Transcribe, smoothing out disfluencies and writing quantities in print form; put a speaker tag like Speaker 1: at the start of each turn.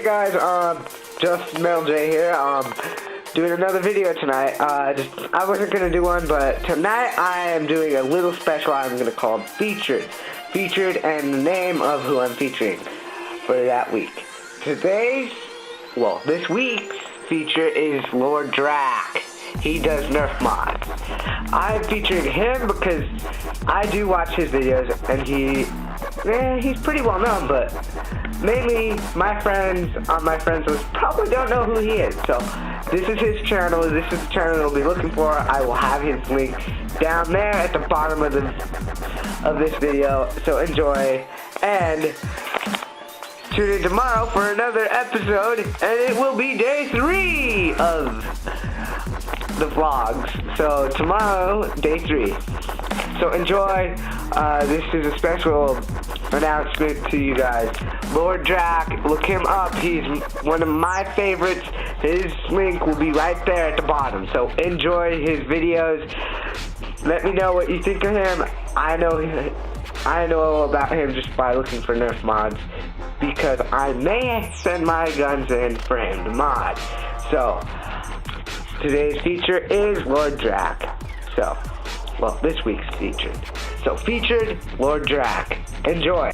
Speaker 1: guys, just Mel J here, doing another video tonight. I wasn't gonna do one, but tonight I am doing a little special I'm gonna call Featured. Featured and the name of who I'm featuring for that week. This week's feature is Lord Drac. He does Nerf mods. I'm featuring him because I do watch his videos, and he's pretty well known, but mainly my friends on my friends list probably don't know who he is. So this is his channel. This is the channel they'll be looking for. I will have his link down there at the bottom of this video. So enjoy, and tune in tomorrow for another episode, and it will be day 3 of the vlogs. So tomorrow, day 3. So enjoy. This is a special announcement to you guys. Lord Drac, look him up. He's one of my favorites. His link will be right there at the bottom. So enjoy his videos. Let me know what you think of him. I know about him just by looking for Nerf mods, because I may send my guns in for him to mod. So today's feature is Lord Drac. This week's featured. So featured Lord Drac. Enjoy.